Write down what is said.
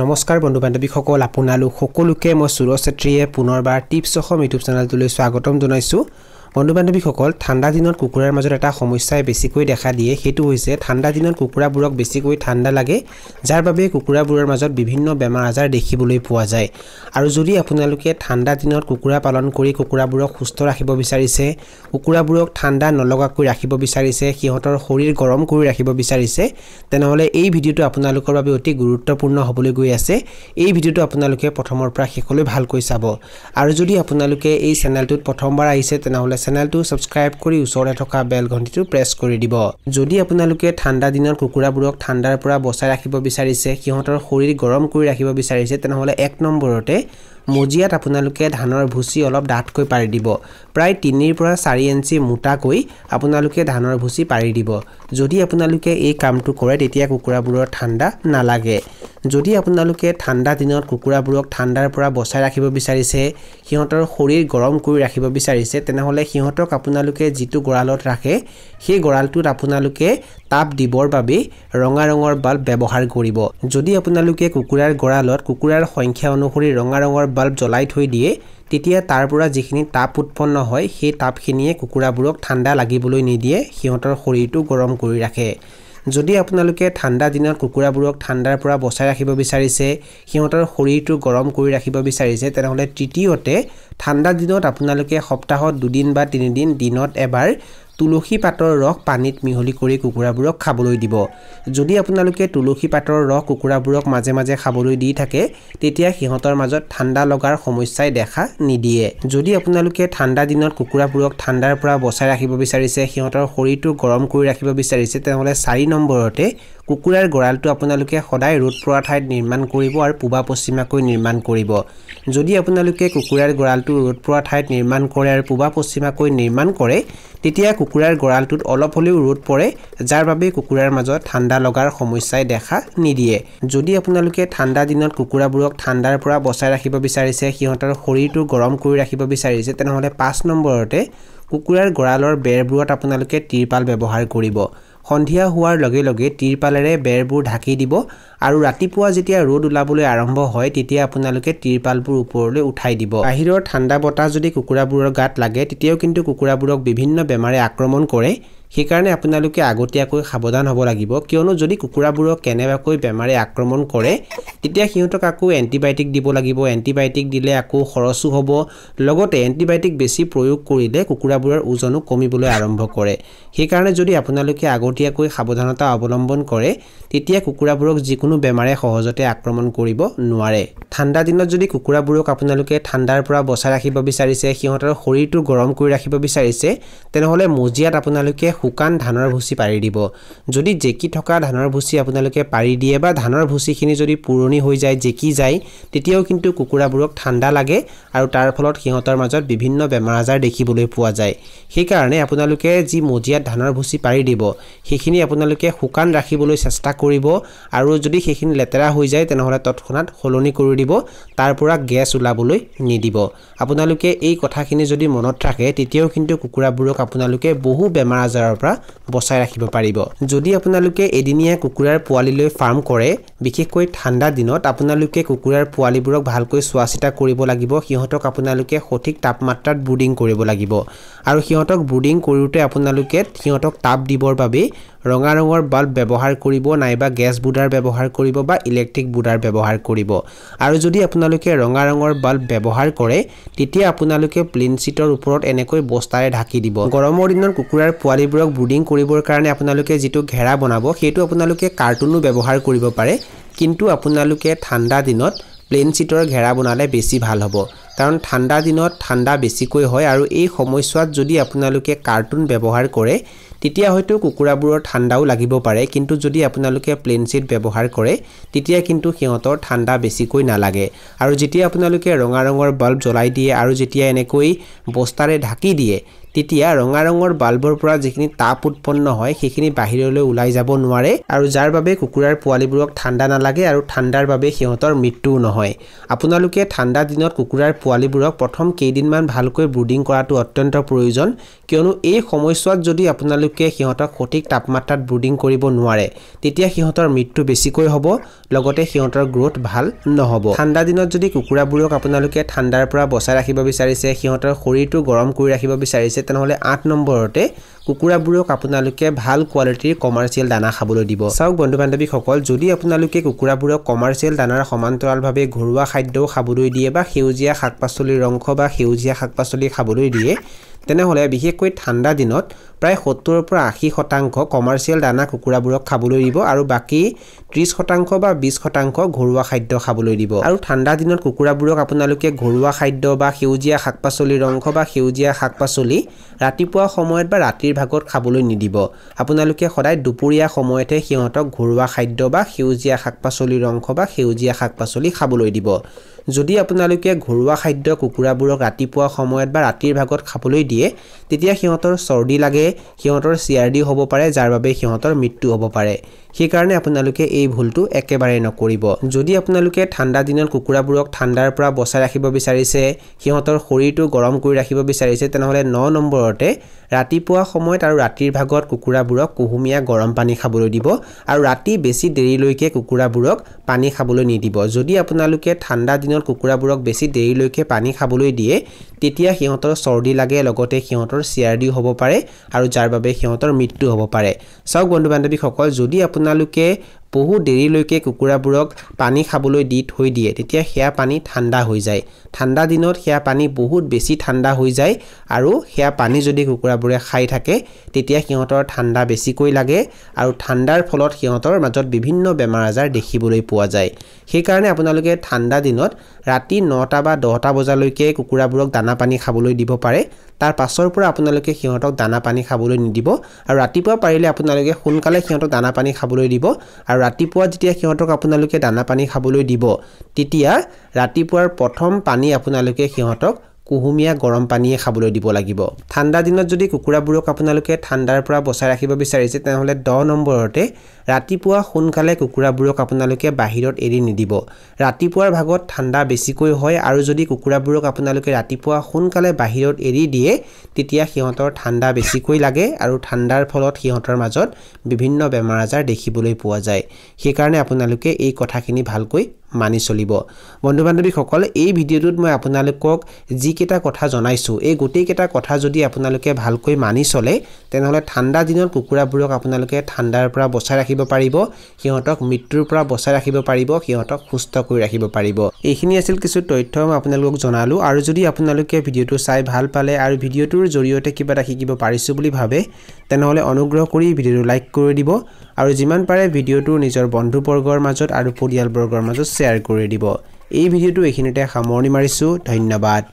নমস্কাৰ বন্ধু বান্ধৱীসকল আপোনালোক সকলোকে মই সুৰজ চেত্ৰীয়ে পুনৰবাৰ টিপছ অসম ইউটিউব চেনেলটোলৈ স্বাগতম জনাইছো বন্ধু বান্ধৱীসকল ঠাণ্ডা দিনত কুকুৰাৰ মাজত এটা সমস্যাই বেছিকৈ দেখা দিয়ে হেতু হৈছে ঠাণ্ডা দিনত কুকুৰাবোৰক বেছিকৈ ঠাণ্ডা লাগে যাৰ বাবে কুকুৰাবোৰৰ মাজত বিভিন্ন বেমাৰ আজাৰ দেখিবলৈ পোৱা যায় আৰু যদি আপোনালোকে ঠাণ্ডা দিনত কুকুৰা পালন কৰি কুকুৰাবোৰক সুস্থ ৰাখিব বিচাৰিছে কুকুৰাবোৰক ঠাণ্ডা নলগাকৈ ৰাখিব বিচাৰিছে সিহঁতৰ শৰীৰ গৰম কৰি ৰাখিব বিচাৰিছে তেনেহলে এই ভিডিওটো আপোনালোকৰ বাবে অতি গুৰুত্বপূৰ্ণ হ'বলৈ গৈ আছে এই ভিডিওটো আপোনালোকে প্ৰথমৰ পৰা শেষলৈ ভালকৈ চাব আৰু যদি আপোনালোকে এই চেনেলটোত প্ৰথমবাৰ আহিছে তেনেহলে চেনেলটো সাবস্ক্ৰাইব কৰি ওচৰতে থকা বেল ঘণ্টিটো প্ৰেছ কৰি দিব যদি আপোনালোকে ঠাণ্ডা দিনৰ কুকুৰাবোৰক ঠাণ্ডাৰ পৰা বচাই ৰাখিব বিচাৰিছে সিহঁতৰ শৰীৰ গৰম কৰি ৰাখিব বিচাৰিছে তেনেহলে এক নম্বৰতে মজিয়াত আপোনালোকে ধানৰ ভুচি অলপ ডাঠকৈ পাৰি দিব প্ৰায় 3 পৰা 4 ইঞ্চি মোটাকৈ আপোনালোকে ধানৰ ভুচি পাৰি দিব যদি আপোনালোকে এই কামটো কৰে তেতিয়া কুকুৰাবোৰৰ ঠাণ্ডা নালাগে যদি আপোনালোকে ঠাণ্ডা দিনত কুকুৰাবোৰক ঠাণ্ডাৰ পৰা বচাই ৰাখিব বিচাৰিছে সিহঁতৰ শৰীৰ গৰম কৰি ৰাখিব বিচাৰিছে তেনেহলে সিহঁতক আপোনালোকে যিটো গৰালত ৰাখে সেই গৰালটোত আপোনালোকে তাপ দিবৰ বাবে ৰঙা ৰঙৰ বাল্ব ব্যৱহাৰ কৰিব যদি আপোনালোকে কুকুৰাৰ গৰালত কুকুৰাৰ সংখ্যা অনুসৰি ৰঙা ৰঙৰ বাল্ব জ্বলাই থৈ দিয়ে তেতিয়া তাৰ পৰা যিখিনি তাপ উৎপন্ন হয় সেই তাপখিনিয়ে কুকুৰাবোৰক ঠাণ্ডা লাগিবলৈ নিদিয়ে সিহঁতৰ শৰীৰটো গৰম কৰি ৰাখে যদি আপোনালোকে ঠাণ্ডা দিনত কুকুৰাবোৰক ঠাণ্ডাৰ পৰা বচাই ৰাখিব বিচাৰিছে সিহঁতৰ শৰীৰটো গৰম কৰি ৰাখিব বিচাৰিছে তেনেহলে তৃতীয়তে ঠাণ্ডা দিনত আপোনালোকে সপ্তাহত 2 দিন বা 3 দিন দিনত এবাৰ তুলসী পাতৰ ৰস পানীত মিহলি কৰি কুকুৰাবোৰক খাবলৈ দিব যদি আপোনালোকে তুলসী পাতৰ ৰস কুকুৰাবোৰক মাজে মাজে খাবলৈ দি থাকে তেতিয়া সিহঁতৰ মাজত ঠাণ্ডা লগাৰ সমস্যাই দেখা নিদিয়ে যদি আপোনালোকে ঠাণ্ডা দিনত কুকুৰাবোৰক ঠাণ্ডাৰ পৰা বচাই ৰাখিব বিচাৰিছে সিহঁতৰ শৰীৰটো গৰম কৰি ৰাখিব বিচাৰিছে তেনেহলে 4 নম্বৰতে কুকুৰাৰ গৰালটো আপোনালোকে সদায় ৰ'দ পৰা ঠাইত নিৰ্মাণ কৰিব আৰু পূবা পশ্চিমাকৈ নিৰ্মাণ কৰিব যদি আপোনালোকে কুকুৰাৰ গৰালটো ৰ'দ পৰা ঠাইত নিৰ্মাণ কৰে আৰু পূবা পশ্চিমাকৈ নিৰ্মাণ কৰে তেতিয়া কুকুৰাৰ গৰালটোত অলপ হলেও ৰ'দ পৰে যাৰ বাবে কুকুৰাৰ মাজত ঠাণ্ডা লগাৰ সমস্যাই দেখা নিদিয়ে যদি আপোনালোকে ঠাণ্ডা দিনত কুকুৰাবোৰক ঠাণ্ডাৰ পৰা বচাই ৰাখিব বিচাৰিছে সিহঁতৰ শৰীৰটো গৰম কৰি ৰাখিব বিচাৰিছে তেনেহলে 5 নম্বৰতে কুকুৰাৰ গৰালৰ বেৰবোৰত আপোনালোকে তিৰপাল ব্যৱহাৰ কৰিব সন্ধিয়া হোৱাৰ লগে লগে তিৰপালেৰে বেৰবোৰ ঢাকি দিব আৰু ৰাতিপুৱা যেতিয়া ৰ'দ উলাবলৈ আৰম্ভ হয় তেতিয়া আপোনালোকে তিৰপালবোৰ ওপৰলৈ উঠাই দিব বাহিৰৰ ঠাণ্ডা বতাহ যদি কুকুৰাবোৰৰ গাত লাগে তেতিয়াও কিন্তু কুকুৰাবোৰক বিভিন্ন বেমাৰে আক্ৰমণ কৰে সেইকাৰণে আপোনালোকে আগতীয়াকৈ সাৱধান হ'ব লাগিব কিয়নো যদি কুকুৰাবোৰক কেনেবাকৈ বেমাৰে আক্ৰমণ কৰে তেতিয়া সিহঁতক আকৌ এন্টিবায়োটিক দিব লাগিব এন্টিবায়োটিক দিলে আকৌ খৰচো হ'ব লগতে এন্টিবায়োটিক বেছি প্ৰয়োগ কৰিলে কুকুৰাবোৰৰ ওজনো কমিবলৈ আৰম্ভ কৰে সেইকাৰণে যদি আপোনালোকে আগতীয়াকৈ সাৱধানতা অৱলম্বন কৰে তেতিয়া কুকুৰাবোৰক যিকোনো বেমাৰে সহজতে আক্ৰমণ কৰিব নোৱাৰে ঠাণ্ডা দিনত যদি কুকুৰাবোৰক আপোনালোকে ঠাণ্ডাৰ পৰা বচাই ৰাখিব বিচাৰিছে সিহঁতৰ শৰীৰটো গৰম কৰি ৰাখিব বিচাৰিছে তেনেহলে মজিয়াত আপোনালোকে শুকান ধানৰ ভুচি পাৰি দিব যদি জেকি থকা ধানৰ ভুচি আপোনালোকে পাৰি দিয়ে বা ধানৰ ভুচিখিনি যদি পুৰণি হৈ যায় জেকি যায় তেতিয়াও কিন্তু কুকুৰাবোৰক ঠাণ্ডা লাগে আৰু তাৰ ফলত সিহঁতৰ মাজত বিভিন্ন বেমাৰ আজাৰ দেখিবলৈ পোৱা যায় সেই কাৰণে আপোনালোকে যি মজিয়াত ধানৰ ভুচি পাৰি দিব সেইখিনি আপোনালোকে শুকান ৰাখিবলৈ চেষ্টা কৰিব আৰু যদি সেইখিনি লেতেৰা হৈ যায় তেনেহলে তৎক্ষণাত সলনি কৰি দিব তাৰ পৰা গেছ উলাবলৈ নিদিব আপোনালোকে এই কথাখিনি যদি মনত ৰাখে তেতিয়াও কিন্তু কুকুৰাবোৰক আপোনালোকে বহু বেমাৰ আজাৰৰ পৰা বচাই ৰাখিব পাৰিব যদি আপোনালোকে এদিনীয়া কুকুৰাৰ পোৱালিলৈ ফাৰ্ম কৰে বিশেষকৈ ঠাণ্ডা দিনত আপোনালোকে কুকুৰাৰ পোৱালিবোৰক ভালকৈ চোৱাচিতা কৰিব লাগিব সিহঁতক আপোনালোকে সঠিক তাপমাত্ৰাত ব্ৰুডিং কৰিব লাগিব আৰু সিহঁতক ব্ৰুডিং কৰোতে আপোনালোকে সিহঁতক তাপ দিবৰ বাবে ৰঙা ৰঙৰ বাল্ব ব্যৱহাৰ কৰিব নাইবা গেছ বুডাৰ ব্যৱহাৰ কৰিব বা ইলেক্ট্ৰিক বুডাৰ ব্যৱহাৰ কৰিব আৰু যদি আপোনালোকে ৰঙা ৰঙৰ বাল্ব ব্যৱহাৰ কৰে তেতিয়া আপোনালোকে প্লেন শীটৰ ওপৰত এনেকৈ বস্তাৰে ঢাকি দিব গৰমৰ দিনত কুকুৰাৰ পোৱালিবোৰক ব্ৰুডিং কৰিবৰ কাৰণে আপোনালোকে যেটো ঘেৰা বনাব সেইটো আপোনালোকে কাৰ্টুনো ব্যৱহাৰ কৰিব পাৰে কিন্তু আপোনালোকে ঠাণ্ডা দিনত প্লেন শীটৰ ঘেৰা বনালে বেছি ভাল হ'ব কাৰণ ঠাণ্ডা দিনত ঠাণ্ডা বেছিকৈ হয় আৰু এই সময়ছোৱাত যদি আপোনালোকে কাৰ্টুন ব্যৱহাৰ কৰে তেতিয়া হয়তো কুকুৰাবোৰৰ ঠাণ্ডাও লাগিব পাৰে কিন্তু যদি আপোনালোকে প্লেন শীট ব্যৱহাৰ কৰে তেতিয়া কিন্তু সিহঁতৰ ঠাণ্ডা বেছিকৈ নালাগে আৰু যেতিয়া আপোনালোকে ৰঙা ৰঙৰ বাল্ব জ্বলাই দিয়ে আৰু যেতিয়া এনেকৈ বস্তাৰে ঢাকি দিয়ে তেতিয়া ৰঙা ৰঙৰ বাল্বৰ পৰা যিখিনি তাপ উৎপন্ন হয় সেইখিনি বাহিৰলৈ ওলাই যাব নোৱাৰে আৰু যাৰ বাবে কুকুৰাৰ পোৱালিবোৰক ঠাণ্ডা নালাগে আৰু ঠাণ্ডাৰ বাবে সিহঁতৰ মৃত্যুও নহয় আপোনালোকে ঠাণ্ডা দিনত কুকুৰাৰ পোৱালিবোৰক প্ৰথম কেইদিনমান ভালকৈ ব্ৰুডিং কৰাটো অত্যন্ত প্ৰয়োজন কিয়নো এই সময়ছোৱাত যদি আপোনালোকে সিহঁতক সঠিক তাপমাত্ৰাত ব্ৰুডিং কৰিব নোৱাৰে তেতিয়া সিহঁতৰ মৃত্যু বেছিকৈ হ'ব লগতে সিহঁতৰ গ্ৰোথ ভাল নহ'ব ঠাণ্ডা দিনত যদি কুকুৰাবোৰক আপোনালোকে ঠাণ্ডাৰ পৰা বচাই ৰাখিব বিচাৰিছে সিহঁতৰ শৰীৰটো গৰম কৰি ৰাখিব বিচাৰিছে তেনেহলে 8 নম্বৰতে কুকুৰাবোৰক আপোনালোকে ভাল কোৱালিটিৰ কমাৰ্চিয়েল দানা খাবলৈ দিব চাওক বন্ধু বান্ধৱীসকল যদি আপোনালোকে কুকুৰাবোৰক কমাৰ্চিয়েল দানাৰ সমান্তৰালভাৱে ঘৰুৱা খাদ্যও খাবলৈ দিয়ে বা সেউজীয়া শাক-পাচলিৰ ৰংখ বা সেউজীয়া শাক-পাচলি খাবলৈ দিয়ে তেনেহলে বিশেষকৈ ঠাণ্ডা দিনত প্ৰায় 70 পৰা 80% কমাৰ্চিয়েল দানা কুকুৰাবোৰক খাবলৈ দিব আৰু বাকি 30% বা 20% ঘৰুৱা খাদ্য খাবলৈ দিব আৰু ঠাণ্ডা দিনত কুকুৰাবোৰক আপোনালোকে ঘৰুৱা খাদ্য বা সেউজীয়া শাক-পাচলিৰ ৰংখ বা সেউজীয়া শাক-পাচলি ৰাতিপুৱা সময়ত বা ৰাতিৰ ভাগত খাবলৈ নিদিব আপোনালোকে সদায় দুপৰীয়া সময়তে সিহঁতক ঘৰুৱা খাদ্য বা সেউজীয়া শাক-পাচলিৰ ৰংখ বা সেউজীয়া শাক-পাচলি খাবলৈ দিব যদি আপোনালোকে ঘৰুৱা খাদ্য কুকুৰাবোৰক ৰাতিপুৱা সময়ত বা ৰাতিৰ ভাগত খাবলৈ দিয়ে তেতিয়া সিহঁতৰ চৰ্দি লাগে সিহঁতৰ CRD হ'ব পাৰে যাৰ বাবে সিহঁতৰ মৃত্যু হ'ব পাৰে সেই কাৰণে আপোনালোকে এই ভুলটো একেবাৰে নকৰিব যদি আপোনালোকে ঠাণ্ডা দিনত কুকুৰাবোৰক ঠাণ্ডাৰ পৰা বচাই ৰাখিব বিচাৰিছে সিহঁতৰ শৰীৰটো গৰম কৰি ৰাখিব বিচাৰিছে তেনেহলে 9 নম্বৰতে ৰাতিপুৱা সময়ত আৰু ৰাতিৰ ভাগত কুকুৰাবোৰক কুহুমীয়া গৰম পানী খাবলৈ দিব আৰু ৰাতি বেছি দেৰিলৈকে কুকুৰাবোৰক পানী খাবলৈ নিদিব যদি আপোনালোকে ঠাণ্ডা দিনত কুকুৰাবোৰক বেছি দেৰিলৈকে পানী খাবলৈ দিয়ে তেতিয়া সিহঁতৰ চৰ্দি লাগে লগতে সিহঁতৰ CRD হ'ব পাৰে আৰু যাৰ বাবে সিহঁতৰ মৃত্যু হ'ব পাৰে চাওক বন্ধু বান্ধৱীসকল যদি আপোনালোকে বহু দেৰিলৈকে কুকুৰাবোৰক পানী খাবলৈ দি থৈ দিয়ে তেতিয়া হেয়া পানী ঠাণ্ডা হৈ যায় ঠাণ্ডা দিনত হেয়া পানী বহুত বেছি ঠাণ্ডা হৈ যায় আৰু হেয়া পানী যদি কুকুৰাবোৰে খাই থাকে তেতিয়া সিহঁতৰ ঠাণ্ডা বেছিকৈ লাগে আৰু ঠাণ্ডাৰ ফলত সিহঁতৰ মাজত বিভিন্ন বেমাৰ আজাৰ দেখিবলৈ পোৱা যায় সেই কাৰণে আপোনালোকে ঠাণ্ডা দিনত ৰাতি 9টা বা 10টা বজালৈকে কুকুৰাবোৰক দানা পানী খাবলৈ দিব পাৰে তাৰ পাছৰ পৰা আপোনালোকে সিহঁতক দানা পানী খাবলৈ নিদিব আৰু ৰাতিপুৱা পাৰিলে আপোনালোকে সোনকালে সিহঁতক দানা পানী খাবলৈ দিব আৰু ৰাতিপুৱা যেতিয়া সিহঁতক আপোনালোকে দানা পানী খাবলৈ দিব তেতিয়া ৰাতিপুৱাৰ প্ৰথম পানী আপোনালোকে সিহঁতক কুহুমীয়া গৰম পানীয়ে খাবলৈ দিব লাগিব ঠাণ্ডা দিনত যদি কুকুৰাবোৰক আপোনালোকে ঠাণ্ডাৰ পৰা বচাই ৰাখিব বিচাৰিছে তেনেহলে 10 নম্বৰতে ৰাতিপুৱা সোনকালে কুকুৰাবোৰক আপোনালোকে বাহিৰত এৰি নিদিব ৰাতিপুৱাৰ ভাগত ঠাণ্ডা বেছিকৈ হয় আৰু যদি কুকুৰাবোৰক আপোনালোকে ৰাতিপুৱা সোনকালে বাহিৰত এৰি দিয়ে তেতিয়া সিহঁতৰ ঠাণ্ডা বেছিকৈ লাগে আৰু ঠাণ্ডাৰ ফলত সিহঁতৰ মাজত বিভিন্ন বেমাৰ আজাৰ দেখিবলৈ পোৱা যায় সেই কাৰণে আপোনালোকে এই কথাখিনি ভালকৈ মানি চলিব বন্ধু বান্ধৱীসকল এই ভিডিঅ'টোত মই আপোনালোকক যি কেটা কথা জনাইছো এই গোটেই কেটা কথা যদি আপোনালোকে ভালকৈ মানি চলে তেনেহলে ঠাণ্ডা দিনত কুকুৰাবোৰক আপোনালোকে ঠাণ্ডাৰ পৰা বচাই ৰাখিব পাৰিব সিহঁতক মৃত্যুৰ পৰা বচাই ৰাখিব পাৰিব সিহঁতক সুস্থ কৰি ৰাখিব পাৰিব এইখিনি আছিল কিছু তথ্য মই আপোনালোকক জনালো আৰু যদি আপোনালোকে ভিডিঅ'টো চাই ভাল পালে আৰু ভিডিঅ'টোৰ জৰিয়তে কিবা এটা শিকিব পাৰিছো বুলি ভাবে তেনেহলে অনুগ্ৰহ কৰি ভিডিঅ'টো লাইক কৰি দিব আৰু যিমান পাৰে ভিডিঅ'টো নিজৰ বন্ধুবৰ্গৰ মাজত আৰু পৰিয়ালবৰ্গৰ মাজত শ্বেয়াৰ কৰি দিব এই ভিডিঅ'টো এইখিনিতে সামৰণি মাৰিছো ধন্যবাদ